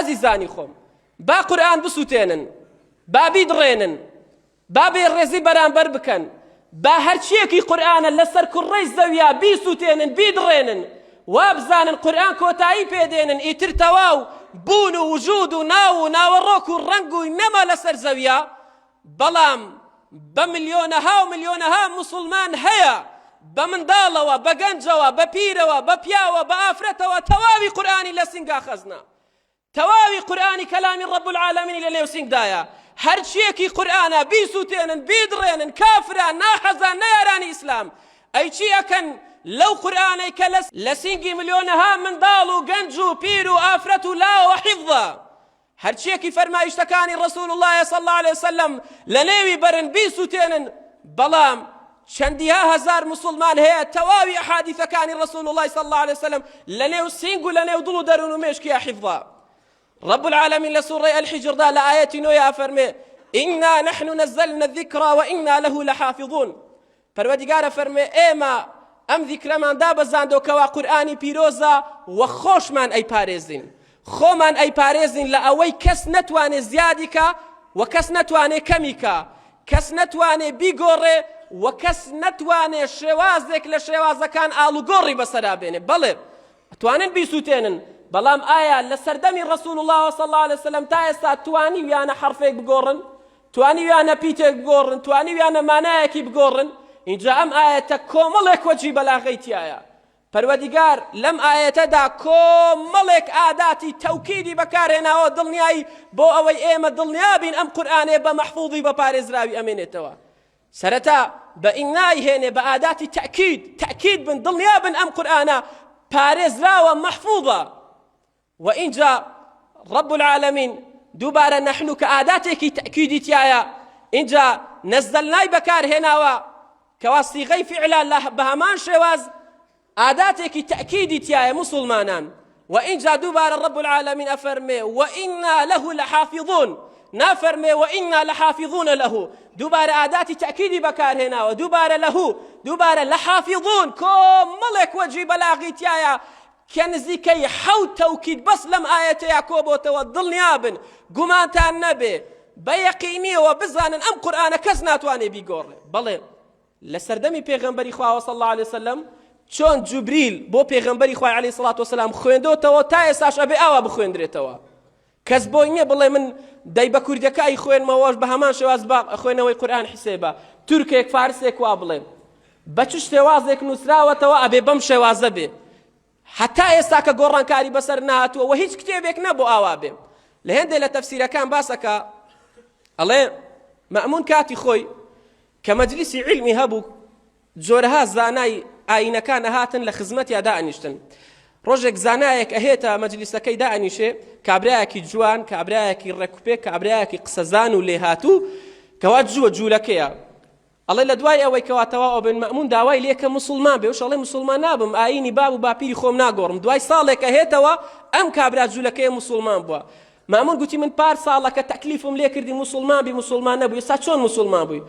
ئازیزانی خۆم با قورئان بسووتێنن با بیدڕێنن با بێڕێزی بەرامبەر بکەن با هەرچیەکی قورئانە لەسەر کوڕەی زەویا بیسووتێنن بیدڕێنن وا بزانن قورئان کۆتایی پێدێنن ئیتر تەواو بوون و وجود و ناو و ناوەڕۆک و ڕەنگ و نەما لەسەر زەویا بەڵام بە ملیۆنەها و ملیۆنەها موسڵمان هەیە بە منداڵەوە بە گەنجەوە بە پیرەوە بە پیاوە بە ئافرەتەوە تەواوی قورئانی لە سینگا خەزنا تەواوی قورئانی کەلامی ڕەب العالەمینی لە نێو سینگدایە هەرچیەکی قورئانە بیسووتێنن بیدڕێنن کافران ناحەزان نەیارانی ئیسلام ئەی چی ئەکەن لەو قورئانەی کە لە سینگی ملیۆنەها منداڵ و گەنج و پیر و ئافرەت و لاوە حیفظە هەرچیەکی فەرمایشتەکانی ڕەسوول الله صلی الله عليه وسلم لە نێوی بەرن بیسووتێنن بەڵام چەندیها هەزار موسڵمان هەیە تەواوی ئەحادیثەکانی ڕەسوول الله صلی الله عليه وسلم لە نێو سینگ و لە نێو دڵ و دەروون و مێشکیە حیفظە رب العالمين لسورة الحجر دا لآيات نويا فرمي إنا نحن نزلنا الذكر وإنا له لحافظون پروردگار فرمي إما أم ذكر من دا بزاندو كوا قرآني بيروزا وخوش من أي باريزين خو من أي باريزين لأوي كس نتواني زيادك وكس نتواني كميكا كس نتواني بيغوري وكس نتواني شوازك لشوازا كان آلو غوري بسرابيني بلي توانين بيسوتينن بەڵام ئایا لە سەردەمی ڕەسوول الله صلی الله عليه وسلم تا ئێستا توانی ویانە حرفێک بگۆڕن توانی ویانە پیتێک بگۆڕن توانی ویانە مانایەکی بگۆڕن اینجا ئەم ئاەتە کۆمەڵێک وەجی بەلاغەی تایە پەروەردیگار لەم ئاەتەدا کۆمەڵێک ئاداتی تەوکیدی بەکارهێناوە دڵنیایی بۆ ئەوەی ئێمە دڵنیابین ئەم قورئانێ بە مەحفوظی بە پارێزراوی ئەمێنێتەوە سەرەتا بە ئینای هێنێ بە ئاداتی تەکید بن دڵنیابن ئەم قورئانە پارێزراوە مەحفوظە وإنجا رب العالمين دوباره نحن كعاداتك تأكيدي تيايا إنجا نزلناي بكار هنا كواصيغي فعلا له بهمان شواز عاداتك تأكيدي تيايا مسلمانان وإنجا دوباره رب العالمين أفرمي وإنا له لحافظون نافرمي وإنا لحافظون له دوباره عاداتي تأكيدي بكار هنا ودوباره له دوباره لحافظون كم ملك وجي بلاغي تيايا كنزيكي حو توكيد بس لم آية يعقوب وتوضلنيابن قمانتان نبي بيقيني وبزان أم قرآن كسناتواني بيقور بلي لسردمي پیغمبري خواه صلى الله عليه وسلم چون جبريل بو پیغمبري خواه عليه الصلاة والسلام خويندو تو تايساش أبي آوا بخويندري تو كسبويني بلي من داي بكوردكاي خوين مواش بهمان شواز با خوينوي قرآن حسيبا تركيك فارسيك وابلي بچش توازيك نسراوة تو أبي بم شوازة بي حتى ئێستا کە گۆڕانکاری بەسەر نهاتووە و هیچ کتێبێک نەبوو ئاوا بێ لە هێندێ لە تەفسیرەکان باسەکە ئەڵێ مەئمون کاتی خۆی کە مەجلیسی عیلمی هەبوو جۆرەها زانای ئاینەکان ئەهاتن لە خزمەتیا دائەنیشتن ڕۆژێک زانایەک ئەهێتە مەجلیسەکەی دائەنیشێ کابرایەکی جوان کابرایەکی ڕێکوپێک کابرایەکی قسەزان و لێهاتوو کەوا جووە جوولەکەیە الله لدواي أوي كواتوا بن مأمون دواي ليك مسلمان بيوش الله مسلمان نابم آيني باب وبابيري خوم ناقورم دواي صالك هيتوا أم كابرات جولك مسلمان بوا مأمون قلتي من بار صالك تكليفهم ليك دي مسلمان بمسلمان نبوي ساتشون مسلمان بوي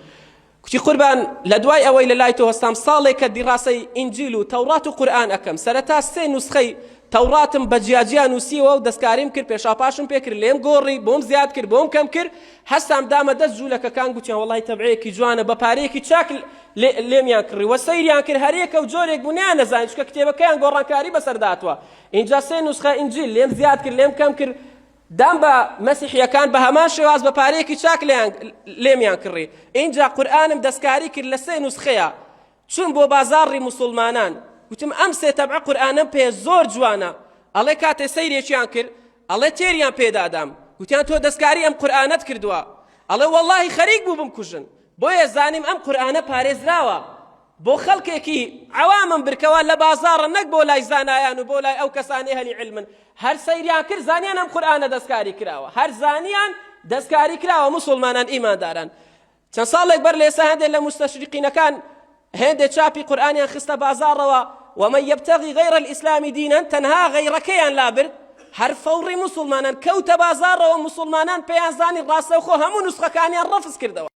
قلتي قربان لدواي أوي للايتو هستام صالك دراسة إنجيل وتوراة وقرآن أكم سرتا سين نسخي توراتم بەجیاجیان نووسیوە و دەستکاریم کرد پێشاپاشم پێکرد لێم گۆڕی بۆم زیاد کرد بۆم کەم کرد هەستام دامە دەست جوولەکەکان گوتیان وەڵای تەبعەیەکی جوانە بە پارەیەکی چاک لێمیان کڕی وە سەیریان کرد هەرێکە و جۆرێک بوونیان نەزانین چکە کتێبەکەیان گۆڕانکاری بەسەرداتوە اینجا سێ نوسخە ئینجیل لێم زیاد کرد لێم کەم کرد دام بە مەسیحیەکان بە هەمان شێواز بە پارەیەکی چاک لێمیان کڕی اینجا قورئانم دەستکاری کرد لە سێ نوسخەیە چون بۆ بازاڕی موسڵمانان وتم ئەم سێ تەبعە قورئانم پێ زۆر جوانە ئەڵێ کاتێ سەیرێکیان کرد ئەڵێ تێریان پێدادام گوتیان تۆ دەستکاری ئەم قورئانەت کردووە ئەڵێ وەڵڵاهی خەریک بوو بمکوژن بۆیە زانیم ئەم قورئانە پارێزراوە بۆ خەڵکێکی عەوامم برکەوە لە بازاڕە نەک بۆ لای زانایان و بۆ لای ئەو کەسانەی هەلی عیلمن هەر سەیریان کرد زانیان ئەم قورئانە دەستکاری کراوە هەر زانیان دەستکاری کراوە موسڵمانان ئیمانداران چەند ساڵێک بەر لێسە هەندێک لە مستەشریقینەکان هێندێک چاپی قورئانیان خستە بازاڕەوە ومن يبتغي غير الإسلام دينا تنها غير كيان لابر هر فوري مسلمانان كوت بازار ومسلمانان بيان زاني راسه خو همو نسخة كانيان رفض كردوا